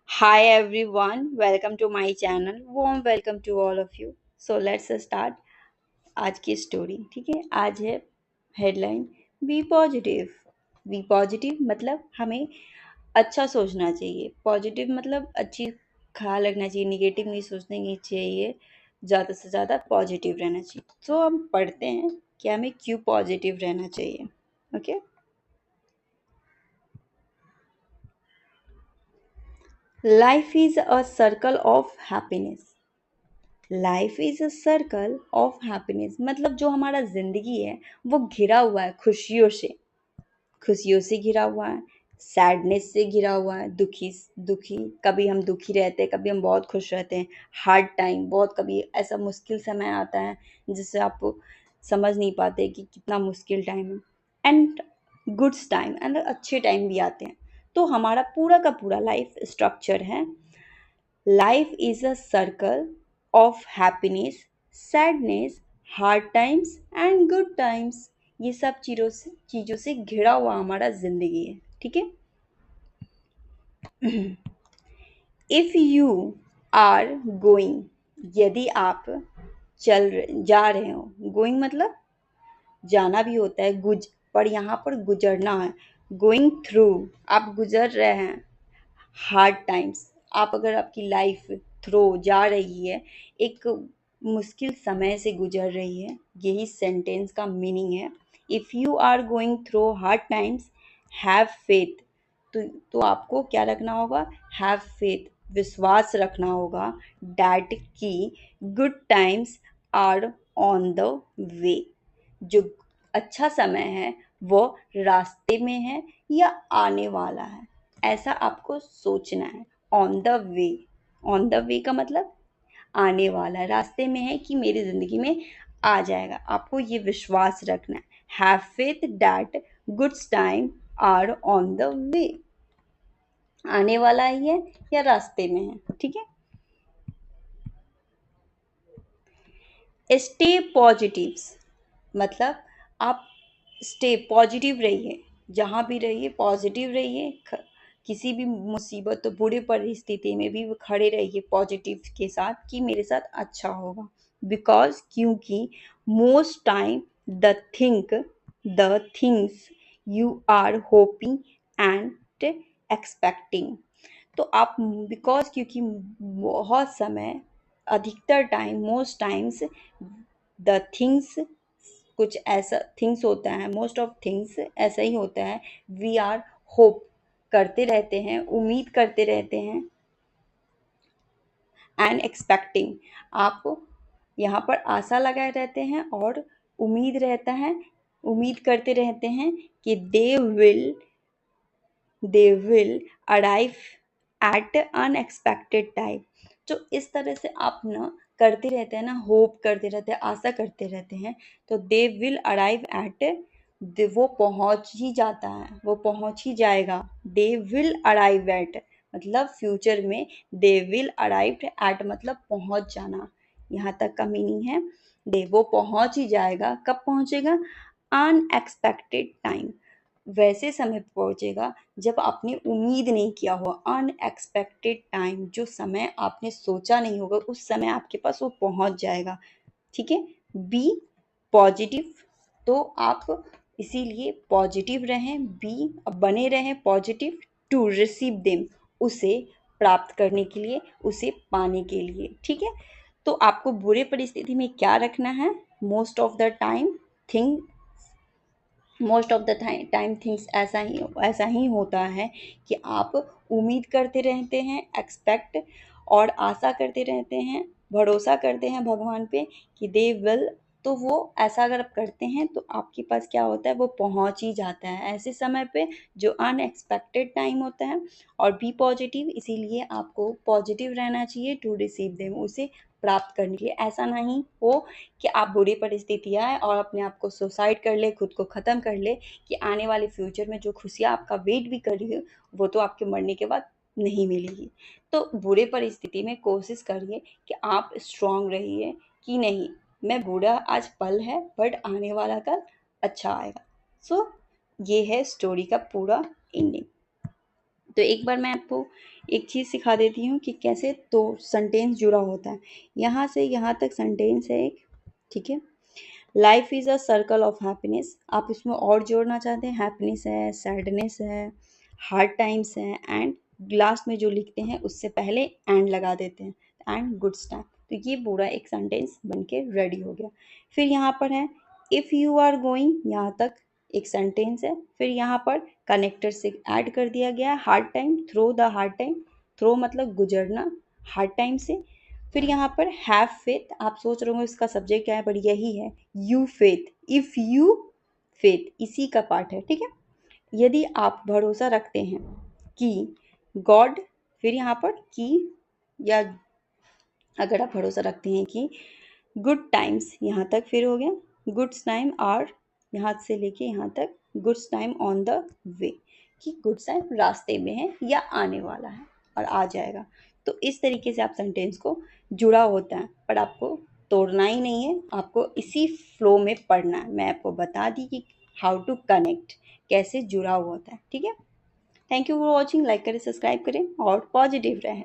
Hi everyone, welcome to my channel. Warm welcome to all of you. So let's start आज की story. ठीक है, आज है headline be positive. Be positive मतलब हमें अच्छा सोचना चाहिए. पॉजिटिव मतलब अच्छी ख्याल रखना चाहिए, निगेटिव नहीं सोचना नहीं चाहिए, ज़्यादा से ज़्यादा पॉजिटिव रहना चाहिए. तो हम पढ़ते हैं कि हमें क्यों पॉजिटिव रहना चाहिए. Okay. Life is a circle of happiness. Life is a circle of happiness मतलब जो हमारा जिंदगी है वो घिरा हुआ है खुशियों से घिरा हुआ है, सैडनेस से घिरा हुआ है, दुखी दुखी कभी हम दुखी रहते हैं, कभी हम बहुत खुश रहते हैं. हार्ड टाइम बहुत, कभी ऐसा मुश्किल समय आता है जिससे आप समझ नहीं पाते कि कितना मुश्किल टाइम है. एंड गुड्स टाइम एंड अच्छे टाइम भी आते हैं. तो हमारा पूरा का पूरा लाइफ स्ट्रक्चर है. Life is a circle of happiness, sadness, hard times and good times. ये सब चीज़ों से घिरा हुआ हमारा जिंदगी है. ठीक है. इफ यू आर गोइंग, यदि आप जा रहे हो. गोइंग मतलब जाना भी होता है, पर यहाँ पर गुजरना है. गोइंग थ्रू, आप गुजर रहे हैं हार्ड टाइम्स. आप अगर आपकी लाइफ थ्रो जा रही है, एक मुश्किल समय से गुजर रही है, यही सेंटेंस का मीनिंग है. If you are going through hard times, have faith. तो आपको क्या रखना होगा? हैव फेथ, विश्वास रखना होगा. डैट की good times are on the way. जो अच्छा समय है वो रास्ते में है या आने वाला है, ऐसा आपको सोचना है. On the way. On the वे का मतलब आने वाला है, रास्ते में है कि मेरी जिंदगी में आ जाएगा. आपको ये विश्वास रखना है. Have faith that goods time are on the way. आने वाला ही है या रास्ते में है. ठीक है. स्टे पॉजिटिव्स मतलब आप स्टे पॉजिटिव रहिए, जहाँ भी रहिए पॉजिटिव रहिए. किसी भी मुसीबत तो बुरे परिस्थिति में भी वो खड़े रहिए पॉजिटिव के साथ कि मेरे साथ अच्छा होगा. बिकॉज क्योंकि most time the things you are hoping and expecting. तो आप बिकॉज क्योंकि बहुत समय, अधिकतर time, most times the things, कुछ ऐसा थिंग्स होता है, मोस्ट ऑफ थिंग्स ऐसा ही होता है. वी आर होप करते रहते हैं, उम्मीद करते रहते हैं. एंड एक्सपेक्टिंग, आप यहाँ पर आशा लगाए रहते हैं और उम्मीद रहता है, उम्मीद करते रहते हैं कि they will arrive at unexpected time. तो इस तरह से आप ना करते रहते हैं ना, होप करते रहते हैं, आशा करते रहते हैं. तो दे विल अराइव एट, वो पहुंच ही जाता है, वो पहुंच ही जाएगा. दे विल अराइव एट मतलब फ्यूचर में, दे विल अराइव एट मतलब पहुंच जाना, यहाँ तक का मीनिंग है. दे वो पहुंच ही जाएगा. कब पहुंचेगा? अनएक्सपेक्टेड टाइम, वैसे समय पे पहुंचेगा जब आपने उम्मीद नहीं किया हो. अनएक्सपेक्टेड टाइम, जो समय आपने सोचा नहीं होगा उस समय आपके पास वो पहुंच जाएगा. ठीक है. Be positive. तो आप इसीलिए पॉजिटिव रहें, बी बने रहें पॉजिटिव. टू रिसीव देम, उसे प्राप्त करने के लिए, उसे पाने के लिए. ठीक है. तो आपको बुरे परिस्थिति में क्या रखना है? Most of the time thing most of the time things ऐसा ही होता है कि आप उम्मीद करते रहते हैं, एक्सपेक्ट और आशा करते रहते हैं, भरोसा करते हैं भगवान पे कि दे विल. तो वो ऐसा अगर आप करते हैं तो आपके पास क्या होता है? वो पहुंच ही जाता है ऐसे समय पे जो अनएक्सपेक्टेड टाइम होता है. और बी पॉजिटिव, इसीलिए आपको पॉजिटिव रहना चाहिए. टू रिसीव देम, उसे प्राप्त करने के लिए. ऐसा नहीं हो कि आप बुरी परिस्थिति आए और अपने आप को सुसाइड कर ले, खुद को ख़त्म कर ले, कि आने वाले फ्यूचर में जो खुशियाँ आपका वेट भी कर रही है वो तो आपके मरने के बाद नहीं मिलेगी. तो बुरे परिस्थिति में कोशिश करिए कि आप स्ट्रांग रहिए कि नहीं, मैं बुरा आज पल है बट आने वाला कल अच्छा आएगा. सो ये है स्टोरी का पूरा एंडिंग. तो एक बार मैं आपको एक चीज़ सिखा देती हूँ कि कैसे तो सेंटेंस जुड़ा होता है। यहाँ से यहाँ तक सेंटेंस है एक, ठीक है। Life is a circle of happiness, आप इसमें और जोड़ना चाहते हैं, हैप्पीनेस है, सैडनेस है, हार्ड टाइम्स है, एंड लास्ट में जो लिखते हैं उससे पहले एंड लगा देते हैं, एंड गुड्स टाइम। तो ये पूरा एक सेंटेंस बन के रेडी हो गया। फिर यहाँ पर है इफ़ यू आर गोइंग, यहाँ तक एक सेंटेंस है। फिर यहाँ पर कनेक्टर से ऐड कर दिया गया है hard time, through the hard time, through मतलब गुजरना हार्ड टाइम से। फिर यहाँ पर हैव फेथ, आप सोच रहे हो इसका सब्जेक्ट क्या है, पर यही है you faith, if you faith, इसी का पार्ट है, ठीक है। यदि आप भरोसा रखते हैं कि गॉड, फिर यहाँ पर कि, या अगर आप भरोसा रखते हैं कि गुड टाइम्स, यहाँ तक फिर हो गया गुड्स टाइम आर, यहाँ से लेके यहाँ तक गुड्स टाइम ऑन द वे, कि गुड्स टाइम रास्ते में है या आने वाला है और आ जाएगा। तो इस तरीके से आप सेंटेंस को जुड़ा होता है, पर आपको तोड़ना ही नहीं है, आपको इसी फ्लो में पढ़ना है। मैं आपको बता दी कि हाउ टू कनेक्ट, कैसे जुड़ा हुआ होता है, ठीक है। Thank you for watching, like करें, सब्सक्राइब करें और पॉजिटिव रहें।